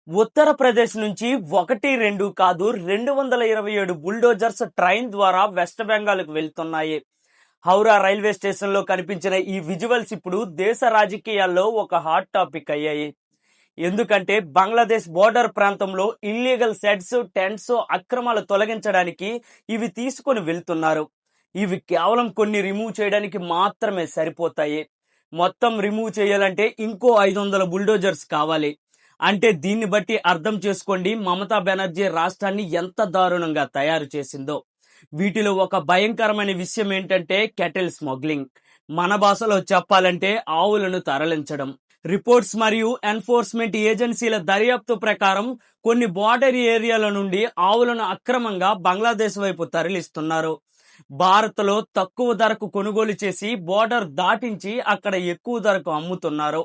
ఉత్తరప్రదేశ్ నుంచి 1, 2 కాదు 227 bulldozers train ద్వారా వెస్ట్ బెంగాల్‌కు వెళ్తున్నాయి. హౌరా రైల్వే స్టేషన్‌లో కనిపించిన ఈ విజువల్స్ ఇప్పుడు దేశ రాజకీయాల్లో ఒక హాట్ టాపిక్ అయ్యాయి. ఎందుకంటే బంగ్లాదేశ్ బోర్డర్ ప్రాంతంలో ఇల్లీగల్ షెడ్స్, టెంట్స్ అక్రమాలు తొలగించడానికి ఇవి తీసుకొని వెళ్తున్నారు. ఇవి కేవలం కొన్ని రిమూవ్ చేయడానికి మాత్రమే సరిపోతాయి. మొత్తం రిమూవ్ చేయాలంటే ఇంకో 500 బుల్డోజర్స్ కావాలి. అంటే దీన్ని బట్టి అర్థం చేసుకోండి మమతా బెనర్జీ రాష్ట్రాన్ని ఎంత దారుణంగా తయారు చేసిందో. వీటిలో ఒక భయంకరమైన విషయం ఏంటంటే కెటిల్ స్మగ్లింగ్. మన భాషలో చెప్పాలంటే ఆవులను తరలించడం. రిపోర్ట్స్ మరియు ఎన్ఫోర్స్మెంట్ ఏజెన్సీల దర్యాప్తు ప్రకారం కొన్ని బోర్డర్ ఏరియాల నుండి ఆవులను అక్రమంగా బంగ్లాదేశ్ వైపు తరలిస్తున్నారు. భారత్లో తక్కువ ధరకు కొనుగోలు చేసి బోర్డర్ దాటించి అక్కడ ఎక్కువ ధరకు అమ్ముతున్నారు.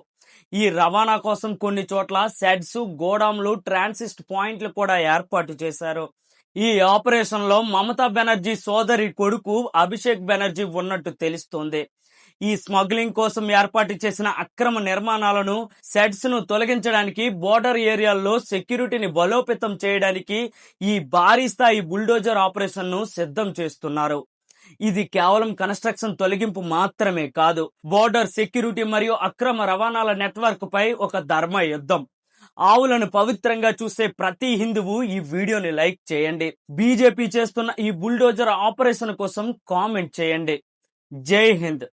ఈ రవాణా కోసం కొన్ని చోట్ల షెడ్స్, గోడాంలు, ట్రాన్సిస్ట్ పాయింట్లు కూడా ఏర్పాటు చేశారు. ఈ ఆపరేషన్ లో మమతా బెనర్జీ సోదరి కొడుకు అభిషేక్ బెనర్జీ ఉన్నట్టు తెలుస్తోంది. ఈ స్మగ్లింగ్ కోసం ఏర్పాటు చేసిన అక్రమ నిర్మాణాలను, షెడ్స్ ను తొలగించడానికి, బోర్డర్ ఏరియాల్లో సెక్యూరిటీని బలోపేతం చేయడానికి ఈ భారీ స్థాయి బుల్డోజర్ ఆపరేషన్ ను సిద్ధం చేస్తున్నారు. ఇది కేవలం కన్స్ట్రక్షన్ తొలగింపు మాత్రమే కాదు, బోర్డర్ సెక్యూరిటీ మరియు అక్రమ రవాణాల నెట్వర్క్ పై ఒక ధర్మ యుద్ధం. ఆవులను పవిత్రంగా చూసే ప్రతి హిందువు ఈ వీడియోని లైక్ చేయండి. బీజేపీ చేస్తున్న ఈ బుల్డోజర్ ఆపరేషన్ కోసం కామెంట్ చేయండి. జై హింద్.